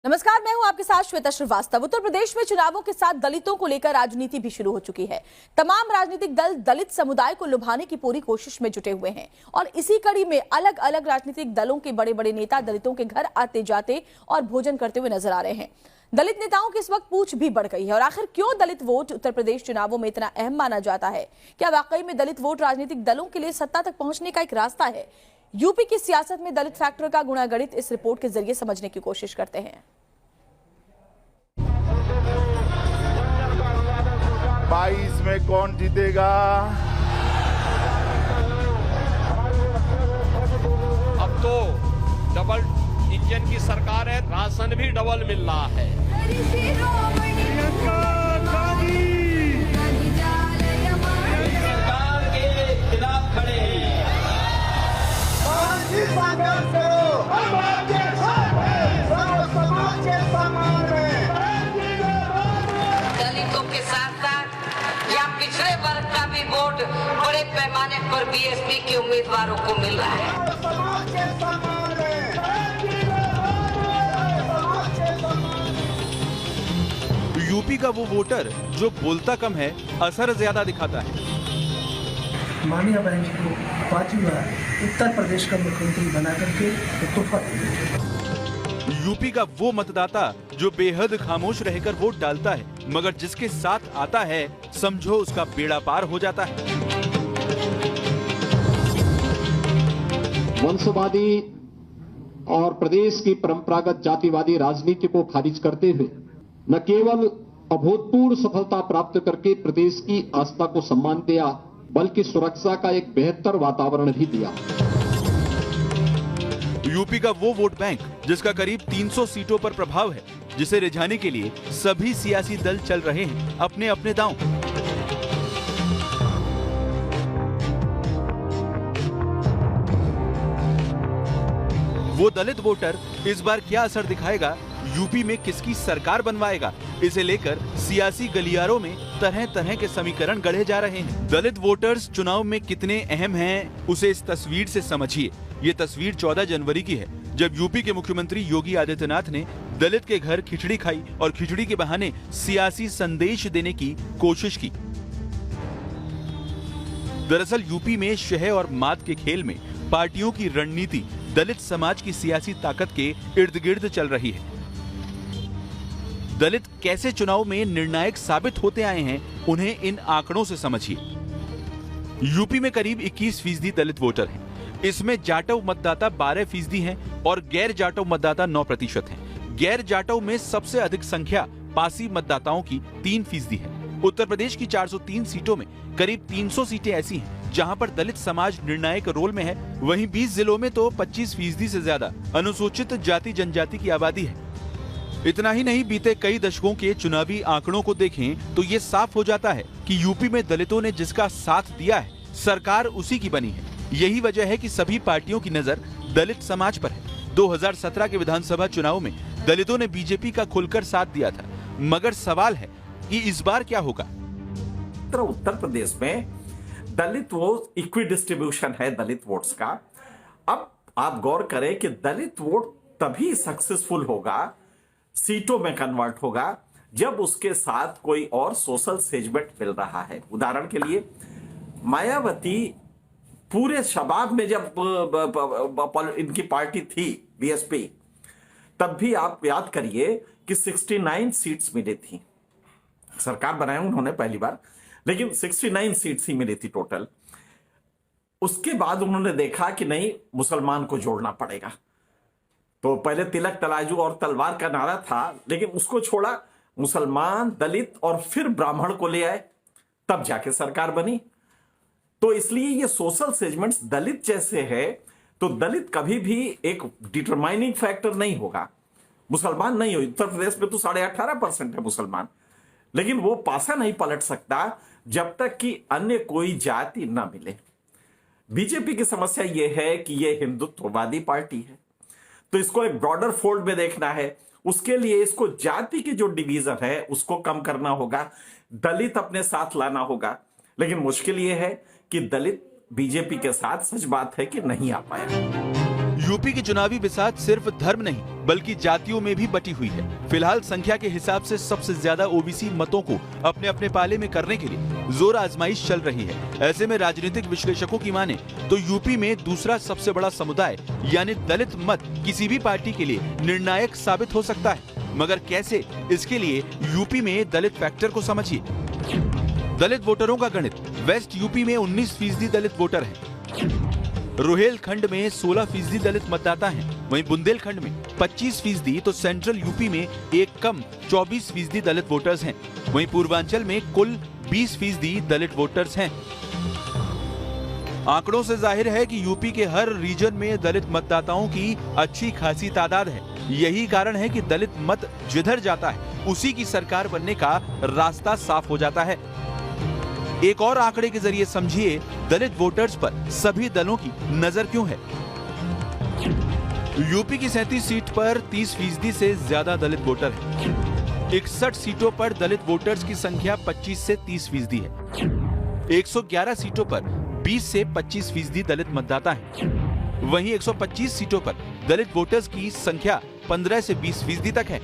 नमस्कार, मैं हूं आपके साथ श्वेता श्रीवास्तव। उत्तर प्रदेश में चुनावों के साथ दलितों को लेकर राजनीति भी शुरू हो चुकी है। तमाम राजनीतिक दल दलित समुदाय को लुभाने की पूरी कोशिश में जुटे हुए हैं और इसी कड़ी में अलग अलग राजनीतिक दलों के बड़े बड़े नेता दलितों के घर आते जाते और भोजन करते हुए नजर आ रहे हैं। दलित नेताओं की इस वक्त पूछ भी बढ़ गई है। और आखिर क्यों दलित वोट उत्तर प्रदेश चुनावों में इतना अहम माना जाता है? क्या वाकई में दलित वोट राजनीतिक दलों के लिए सत्ता तक पहुंचने का एक रास्ता है? यूपी की सियासत में दलित फैक्टर का गुणागणित इस रिपोर्ट के जरिए समझने की कोशिश करते हैं। 22 में कौन जीतेगा? अब तो डबल इंजन की सरकार है, राशन भी डबल मिल रहा है। सरकार के खिलाफ खड़े हैं। दलितों के साथ साथ या पिछड़े वर्ग का भी वोट बड़े पैमाने पर बीएसपी के उम्मीदवारों को मिल रहा है। यूपी का वो वोटर जो बोलता कम है, असर ज्यादा दिखाता है। माननीय बहन जी को पांचवी बार उत्तर प्रदेश का मुख्यमंत्री बना करके तोहफा दिया। यूपी का वो मतदाता जो बेहद खामोश रहकर वोट डालता है, मगर जिसके साथ आता है समझो उसका बेड़ा पार हो जाता है। वंशवादी और प्रदेश की परंपरागत जातिवादी राजनीति को खारिज करते हुए न केवल अभूतपूर्व सफलता प्राप्त करके प्रदेश की आस्था को सम्मान दिया, बल्कि सुरक्षा का एक बेहतर वातावरण भी दिया। यूपी का वो वोट बैंक जिसका करीब 300 सीटों पर प्रभाव है, जिसे रिझाने के लिए सभी सियासी दल चल रहे हैं अपने अपने दांव। वो दलित वोटर इस बार क्या असर दिखाएगा, यूपी में किसकी सरकार बनवाएगा, इसे लेकर सियासी गलियारों में तरह तरह के समीकरण गढ़े जा रहे हैं। दलित वोटर्स चुनाव में कितने अहम हैं, उसे इस तस्वीर से समझिए। ये तस्वीर 14 जनवरी की है, जब यूपी के मुख्यमंत्री योगी आदित्यनाथ ने दलित के घर खिचड़ी खाई और खिचड़ी के बहाने सियासी संदेश देने की कोशिश की। दरअसल यूपी में शह और मात के खेल में पार्टियों की रणनीति दलित समाज की सियासी ताकत के इर्द गिर्द चल रही है। दलित कैसे चुनाव में निर्णायक साबित होते आए हैं, उन्हें इन आंकड़ों से समझिए। यूपी में करीब 21% दलित वोटर हैं। इसमें जाटव मतदाता 12% हैं और गैर जाटव मतदाता 9% हैं। गैर जाटव में सबसे अधिक संख्या पासी मतदाताओं की 3% है। उत्तर प्रदेश की 403 सीटों में करीब 300 सीटें ऐसी हैं जहां पर दलित समाज निर्णायक रोल में है। वहीं 20 जिलों में तो 25% से ज्यादा अनुसूचित जाति जनजाति की आबादी है। इतना ही नहीं, बीते कई दशकों के चुनावी आंकड़ों को देखें तो ये साफ हो जाता है कि यूपी में दलितों ने जिसका साथ दिया है, सरकार उसी की बनी है। यही वजह है कि सभी पार्टियों की नजर दलित समाज पर है। 2017 के विधानसभा चुनाव में दलितों ने बीजेपी का खुलकर साथ दिया था, मगर सवाल है कि इस बार क्या होगा। उत्तर प्रदेश में दलित वोट इक्वी डिस्ट्रीब्यूशन है दलित वोट्स का। अब आप गौर करें कि दलित वोट तभी सक्सेसफुल होगा, सीटों में कन्वर्ट होगा, जब उसके साथ कोई और सोशल सेगमेंट मिल रहा है। उदाहरण के लिए मायावती पूरे शबाब में जब इनकी पार्टी थी बीएसपी, तब भी आप याद करिए कि 69 सीट्स मिली थी। सरकार बनाए उन्होंने पहली बार, लेकिन 69 सीट्स ही मिली थी टोटल। उसके बाद उन्होंने देखा कि नहीं, मुसलमान को जोड़ना पड़ेगा। तो पहले तिलक तराजू और तलवार का नारा था, लेकिन उसको छोड़ा, मुसलमान, दलित और फिर ब्राह्मण को ले आए, तब जाके सरकार बनी। तो इसलिए ये सोशल सेगमेंट्स दलित जैसे है, तो दलित कभी भी एक डिटरमाइनिंग फैक्टर नहीं होगा। मुसलमान नहीं हो, उत्तर प्रदेश में तो 18.5% है मुसलमान, लेकिन वो पासा नहीं पलट सकता जब तक कि अन्य कोई जाति ना मिले। बीजेपी की समस्या यह है कि यह हिंदुत्ववादी पार्टी है, तो इसको एक ब्रॉडर फोल्ड में देखना है। उसके लिए इसको जाति की जो डिवीजन है उसको कम करना होगा, दलित अपने साथ लाना होगा। लेकिन मुश्किल यह है कि दलित बीजेपी के साथ, सच बात है कि नहीं आ पाया। यूपी की चुनावी बिसात सिर्फ धर्म नहीं बल्कि जातियों में भी बटी हुई है। फिलहाल संख्या के हिसाब से सबसे ज्यादा ओबीसी मतों को अपने अपने पाले में करने के लिए जोर आजमाइश चल रही है। ऐसे में राजनीतिक विश्लेषकों की माने तो यूपी में दूसरा सबसे बड़ा समुदाय यानी दलित मत किसी भी पार्टी के लिए निर्णायक साबित हो सकता है। मगर कैसे? इसके लिए यूपी में दलित फैक्टर को समझिए। दलित वोटरों का गणित। वेस्ट यूपी में 19% दलित वोटर हैं। रोहेलखंड में 16% दलित मतदाता हैं। वहीं बुंदेलखंड में 25%, तो सेंट्रल यूपी में एक कम 24% दलित वोटर्स हैं। वहीं पूर्वांचल में कुल 20% दलित वोटर्स हैं। आंकड़ों से जाहिर है कि यूपी के हर रीजन में दलित मतदाताओं की अच्छी खासी तादाद है। यही कारण है कि दलित मत जिधर जाता है उसी की सरकार बनने का रास्ता साफ हो जाता है। एक और आंकड़े के जरिए समझिए दलित वोटर्स पर सभी दलों की नजर क्यों है। यूपी की 37 सीट पर 30% से ज्यादा दलित वोटर हैं। 61 सीटों पर दलित वोटर्स की संख्या 25 से 30% है। 111 सीटों पर 20 से 25% दलित मतदाता हैं। वहीं 125 सीटों पर दलित वोटर्स की संख्या 15 से 20% तक है।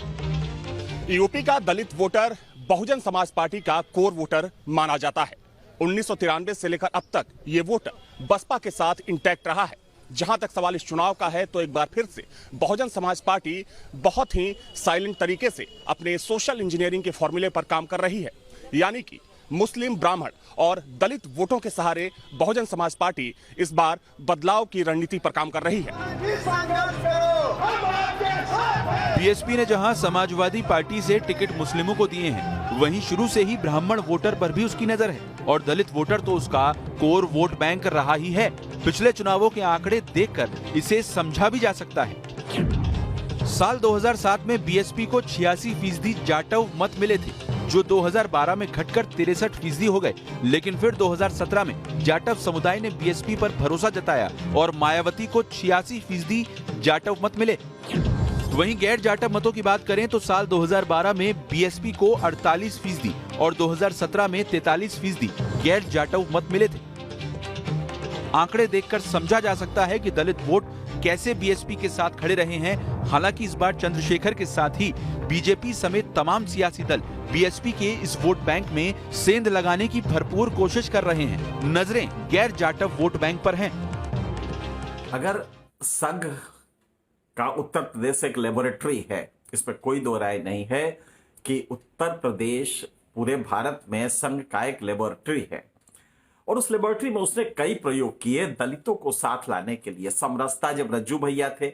यूपी का दलित वोटर बहुजन समाज पार्टी का कोर वोटर माना जाता है। 1993 से लेकर अब तक ये वोटर बसपा के साथ इंटैक्ट रहा है। जहां तक सवाल इस चुनाव का है तो एक बार फिर से बहुजन समाज पार्टी बहुत ही साइलेंट तरीके से अपने सोशल इंजीनियरिंग के फॉर्मूले पर काम कर रही है। यानी कि मुस्लिम, ब्राह्मण और दलित वोटों के सहारे बहुजन समाज पार्टी इस बार बदलाव की रणनीति पर काम कर रही है। बीएसपी ने जहां समाजवादी पार्टी से टिकट मुस्लिमों को दिए हैं, वहीं शुरू से ही ब्राह्मण वोटर पर भी उसकी नजर है और दलित वोटर तो उसका कोर वोट बैंक रहा ही है। पिछले चुनावों के आंकड़े देखकर इसे समझा भी जा सकता है। साल 2007 में बीएसपी को 86% जाटव मत मिले थे, जो 2012 में घटकर 63% हो गए। लेकिन फिर 2017 में जाटव समुदाय ने बीएसपी पर भरोसा जताया और मायावती को 86% जाटव मत मिले। वहीं गैर जाटव मतों की बात करें तो साल 2012 में बीएसपी को 48% और 2017 में 43% गैर जाटव मत मिले थे। आंकड़े देखकर समझा जा सकता है कि दलित वोट कैसे बीएसपी के साथ खड़े रहे हैं। हालांकि इस बार चंद्रशेखर के साथ ही बीजेपी समेत तमाम सियासी दल बीएसपी के इस वोट बैंक में सेंध लगाने की भरपूर कोशिश कर रहे हैं। नजरें गैर जाटव वोट बैंक पर हैं। अगर संघ का उत्तर प्रदेश एक लेबोरेटरी है, इस पर कोई दो राय नहीं है कि उत्तर प्रदेश पूरे भारत में संघ का एक लेबोरेटरी है और उस लेबोरेटरी में उसने कई प्रयोग किए दलितों को साथ लाने के लिए। समरसता, जब रज्जू भैया थे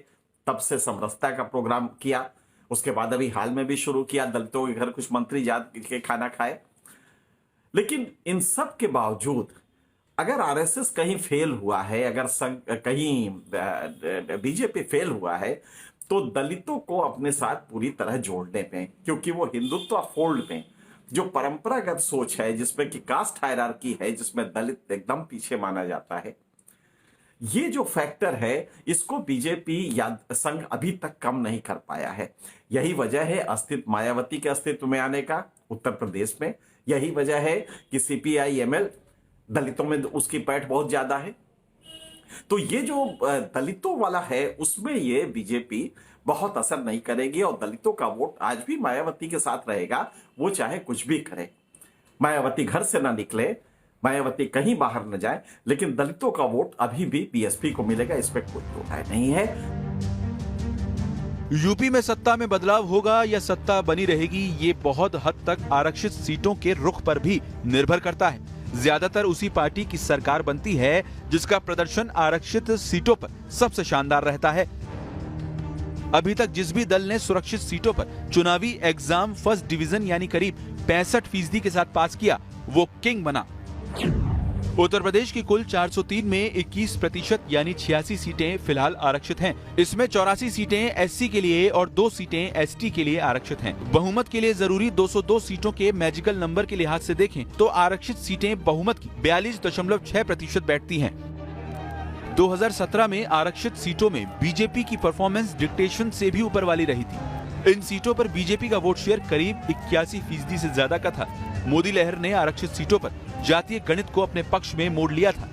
तब से समरसता का प्रोग्राम किया, उसके बाद अभी हाल में भी शुरू किया, दलितों के घर कुछ मंत्री जात के खाना खाए। लेकिन इन सब के बावजूद अगर आरएसएस कहीं फेल हुआ है, अगर कहीं बीजेपी फेल हुआ है, तो दलितों को अपने साथ पूरी तरह जोड़ने में, क्योंकि वो हिंदुत्व फोल्ड में जो परंपरागत सोच है, जिसमें कि कास्ट हायरार्की है, जिसमें दलित एकदम पीछे माना जाता है, ये जो फैक्टर है इसको बीजेपी या संघ अभी तक कम नहीं कर पाया है। यही वजह है अस्तित्व मायावती के अस्तित्व में आने का उत्तर प्रदेश में। यही वजह है कि सीपीआई-एमएल दलितों में उसकी पैठ बहुत ज्यादा है। तो ये जो दलितों वाला है उसमें ये बीजेपी बहुत असर नहीं करेगी और दलितों का वोट आज भी मायावती के साथ रहेगा, वो चाहे कुछ भी करे। मायावती घर से ना निकले, मायावती कहीं बाहर न जाए, लेकिन दलितों का वोट अभी भी बीएसपी को मिलेगा, इस पर कोई दो राय नहीं है। यूपी में सत्ता में बदलाव होगा या सत्ता बनी रहेगी, ये बहुत हद तक आरक्षित सीटों के रुख पर भी निर्भर करता है। ज्यादातर उसी पार्टी की सरकार बनती है जिसका प्रदर्शन आरक्षित सीटों पर सबसे शानदार रहता है। अभी तक जिस भी दल ने सुरक्षित सीटों पर चुनावी एग्जाम फर्स्ट डिवीजन यानी करीब 65% के साथ पास किया, वो किंग बना। उत्तर प्रदेश की कुल 403 में 21% यानी 86 सीटें फिलहाल आरक्षित हैं। इसमें 84 सीटें एससी के लिए और 2 सीटें एसटी के लिए आरक्षित हैं। बहुमत के लिए जरूरी 202 सीटों के मैजिकल नंबर के लिहाज से देखें तो आरक्षित सीटें बहुमत की 42.6% बैठती हैं। 2017 में आरक्षित सीटों में बीजेपी की परफॉर्मेंस डिक्टेशन से भी ऊपर वाली रही थी। इन सीटों पर बीजेपी का वोट शेयर करीब 81% से ज्यादा का था। मोदी लहर ने आरक्षित सीटों पर जातीय गणित को अपने पक्ष में मोड़ लिया था।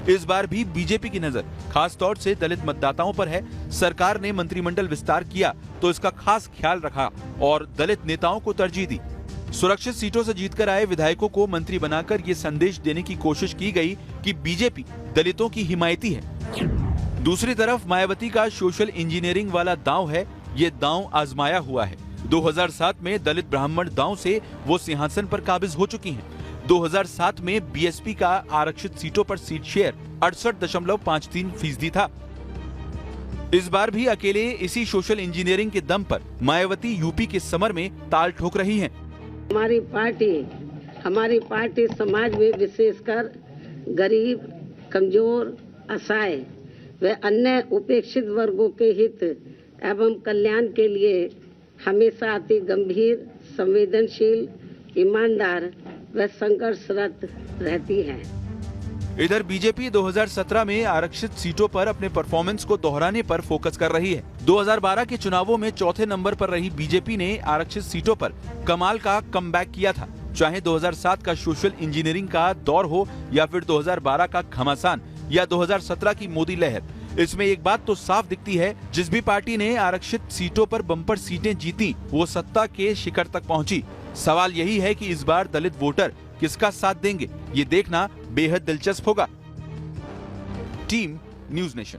इस बार भी बीजेपी की नजर खास तौर से दलित मतदाताओं पर है। सरकार ने मंत्रिमंडल विस्तार किया तो इसका खास ख्याल रखा और दलित नेताओं को तरजीह दी। सुरक्षित सीटों से जीतकर आए विधायकों को मंत्री बनाकर ये संदेश देने की कोशिश की गई कि बीजेपी दलितों की हिमायती है। दूसरी तरफ मायावती का सोशल इंजीनियरिंग वाला दांव है, ये दांव आजमाया हुआ है। 2007 में दलित ब्राह्मण दांव से वो सिंहासन पर काबिज हो चुकी हैं। 2007 में बीएसपी का आरक्षित सीटों पर सीट शेयर 68.53% था। इस बार भी अकेले इसी सोशल इंजीनियरिंग के दम पर मायावती यूपी के समर में ताल ठोक रही हैं। हमारी पार्टी समाज में विशेषकर गरीब, कमजोर, असहाय व अन्य उपेक्षित वर्गों के हित एवं कल्याण के लिए हमेशा अति गंभीर, संवेदनशील, ईमानदार व संघर्षरत रहती है। इधर बीजेपी 2017 में आरक्षित सीटों पर अपने परफॉर्मेंस को दोहराने पर फोकस कर रही है। 2012 के चुनावों में चौथे नंबर पर रही बीजेपी ने आरक्षित सीटों पर कमाल का कमबैक किया था। चाहे 2007 का सोशल इंजीनियरिंग का दौर हो या फिर 2012 का घमासान या 2017 की मोदी लहर, इसमें एक बात तो साफ दिखती है, जिस भी पार्टी ने आरक्षित सीटों पर बम्पर सीटें जीती वो सत्ता के शिखर तक पहुंची। सवाल यही है कि इस बार दलित वोटर किसका साथ देंगे, ये देखना बेहद दिलचस्प होगा। Team news nation.